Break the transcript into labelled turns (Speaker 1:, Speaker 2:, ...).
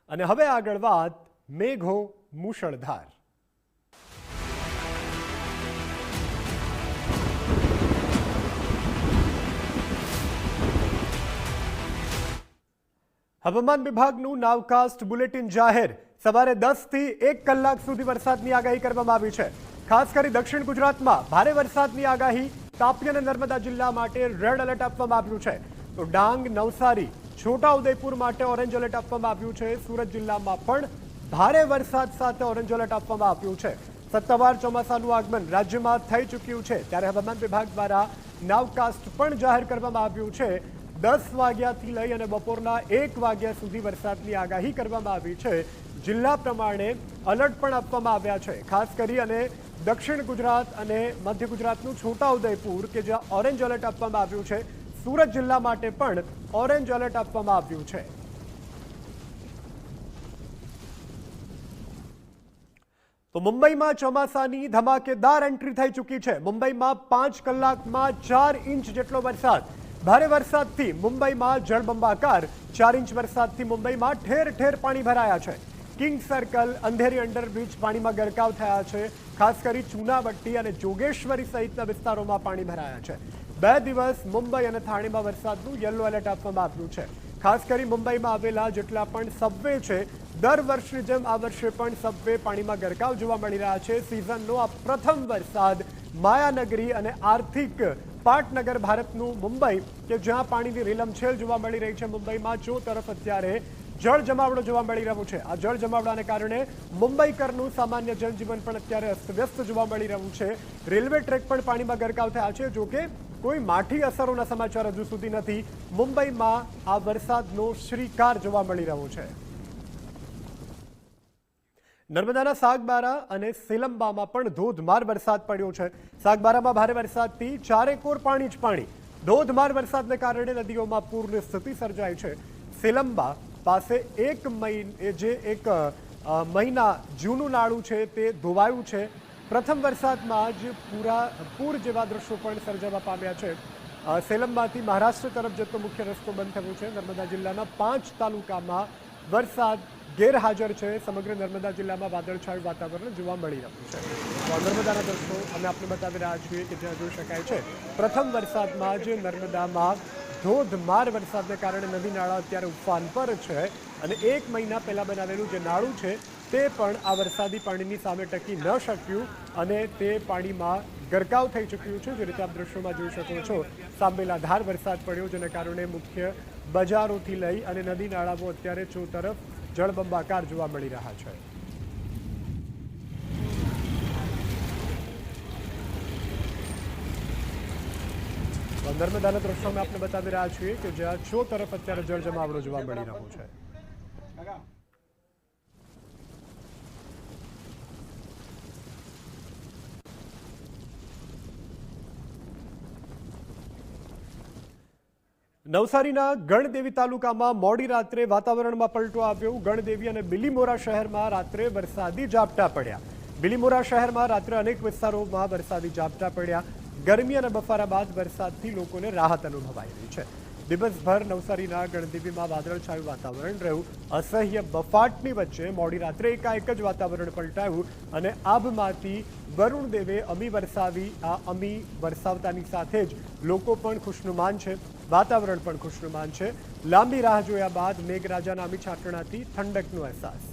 Speaker 1: અને હવે આગળ વાત મેઘો મુશળધાર. હવામાન વિભાગનું નાવકાસ્ટ બુલેટિન જાહેર. સવારે 10 થી 1 કલાક સુધી વરસાદની આગાહી કરવામાં આવી છે. ખાસ કરી દક્ષિણ ગુજરાતમાં ભારે વરસાદની આગાહી. તાપી અને નર્મદા જિલ્લા માટે રેડ એલર્ટ આપવામાં આવ્યું છે. તો ડાંગ, નવસારી, છોટાઉદેપુર માટે ઓરેન્જ એલર્ટ આપવામાં આવ્યું છે. સુરત જિલ્લામાં પણ ભારે વરસાદ સાથે ઓરેન્જ એલર્ટ આપવામાં આવ્યું છે. સત્તાવાર ચોમાસાનું આગમન રાજ્યમાં થઈ ચૂક્યું છે, ત્યારે હવામાન વિભાગ દ્વારા નાવકાસ્ટ પણ જાહેર કરવામાં આવ્યું છે. 10 વાગ્યાથી લઈ અને બપોરના 1 વાગ્યા સુધી વરસાદની આગાહી કરવામાં આવી છે. જિલ્લા પ્રમાણે એલર્ટ પણ આપવામાં આવ્યા છે. ખાસ કરી અને દક્ષિણ ગુજરાત અને મધ્ય ગુજરાતનું છોટાઉદેપુર કે જ્યાં ઓરેન્જ એલર્ટ આપવામાં આવ્યું છે. સુરત જિલ્લા માટે પણ ઓરેન્જ એલર્ટ આપવામાં આવ્યું છે. તો મુંબઈમાં ચોમાસાની ધમાકેદાર એન્ટ્રી થઈ ચૂકી છે. મુંબઈમાં 5 કલાકમાં 4 ઇંચ જેટલો વરસાદ. ભારે વરસાદથી મુંબઈમાં જળબંબાકાર. 4 ઇંચ વરસાદથી મુંબઈમાં ઠેર ઠેર પાણી ભરાયા છે. કિંગ સર્કલ, અંધેરી અંડરબ્રિજ પાણીમાં ગરકાવ થયા છે. ખાસ કરી ચૂનાવટ્ટી અને જોગેશ્વરી સહિતના વિસ્તારોમાં પાણી ભરાયા છે. 2 દિવસ મુંબઈ અને થાણેમાં વરસાદનું યલો એલર્ટ આપવામાં આવ્યું છે. ખાસ કરી મુંબઈમાં આવેલા જેટલા પણ સબવે છે, દર વર્ષની જેમ આ વર્ષે પણ સબવે પાણીમાં ગરકાવ જોવા મળી રહ્યા છે. સિઝનનો આ પ્રથમ વરસાદ માયાનગરી અને આર્થિક પાટનગર ભારતનું મુંબઈ કે જ્યાં પાણીની રીલમછેલ જોવા મળી રહી છે. મુંબઈમાં ચો તરફ અત્યારે જળ જમાવડો જોવા મળી રહ્યો છે. આ જળ જમાવડાને કારણે મુંબઈકરનું સામાન્ય જનજીવન પણ અત્યારે અસ્તવ્યસ્ત જોવા મળી રહ્યું છે. રેલવે ટ્રેક પણ પાણીમાં ગરકાવ થયા છે. જોકે કોઈ માઠી અસરોના સમાચાર હજુ સુધી નથી. મુંબઈમાં આ વરસાદનો શ્રીકાર જોવા મળી રહ્યો છે. નર્મદાના સાગબારા અને સેલંબામાં પણ ધોધમાર વરસાદ પડ્યો છે. સાગબારામાં ભારે વરસાદથી ચારેકોર પાણી જ પાણી. ધોધમાર વરસાદને કારણે નદીઓમાં પૂરની સ્થિતિ સર્જાઈ છે. સેલંબા પાસે એક મહિના જૂનું નાળું છે તે ધોવાયું છે. પ્રથમ વરસાદમાં જ પૂર જેવા દ્રશ્યો પણ સર્જાવા પામ્યા છે. સેલમમાંથી મહારાષ્ટ્ર તરફ જતો મુખ્ય રસ્તો બંધ થયો છે. નર્મદા જિલ્લાના 5 તાલુકામાં વરસાદ ગેરહાજર છે. સમગ્ર નર્મદા જિલ્લામાં વાદળછાયું વાતાવરણ જોવા મળી રહ્યું છે. નર્મદાના દ્રશ્યો અમે આપને બતાવી રહ્યા છીએ કે જ્યાં જોઈ શકાય છે પ્રથમ વરસાદમાં જ નર્મદામાં ધોધમાર વરસાદને કારણે નદી નાળા અત્યારે ઉફાન પર છે. અને 1 મહિના પહેલા બનાવેલું જે નાળું છે તે પણ આ વરસાદી પાણીની સામે ટકી ન શક્યું અને તે પાણીમાં ગરકાવ થઈ ચૂક્યું છે. જે રીતે આપ દ્રશ્યોમાં જોઈ શકો છો, સાંભેલાધાર વરસાદ પડ્યો, જેને કારણે મુખ્ય બજારોથી લઈ અને નદી નાળાઓ અત્યારે ચો તરફ જળબંબાકાર જોવા મળી રહ્યા છે. નર્મદાના દ્રશ્યોમાં આપણે બતાવી રહ્યા છીએ કે જ્યાં ચો તરફ અત્યારે જળ જમાવડો જોવા મળી રહ્યો છે. નવસારીના ગણદેવી તાલુકામાં મોડી રાત્રે વાતાવરણમાં પલટો આવ્યો. ગણદેવી અને બિલીમોરા શહેરમાં રાત્રે વરસાદી ઝાપટા પડ્યા. બિલીમોરા શહેરમાં રાત્રે અનેક વિસ્તારોમાં વરસાદી ઝાપટા પડ્યા. ગરમી અને બફારા બાદ વરસાદથી લોકોને રાહત અનુભવાઈ રહી છે. દિવસભર નવસારીના ગણદેવીમાં વાદળછાયું વાતાવરણ રહ્યું. અસહ્ય બફાટની વચ્ચે મોડી રાત્રે એકાએક જ વાતાવરણ પલટાયું અને આભમાંથી વરુણ દેવે અમી વરસાવી. આ અમી વરસાવતાની સાથે જ લોકો પણ ખુશનુમાન છે, વાતાવરણ પણ ખુશનુમાન છે. લાંબી રાહ જોયા બાદ મેઘરાજાના અમી છાંટણાથી ઠંડકનો અહેસાસ.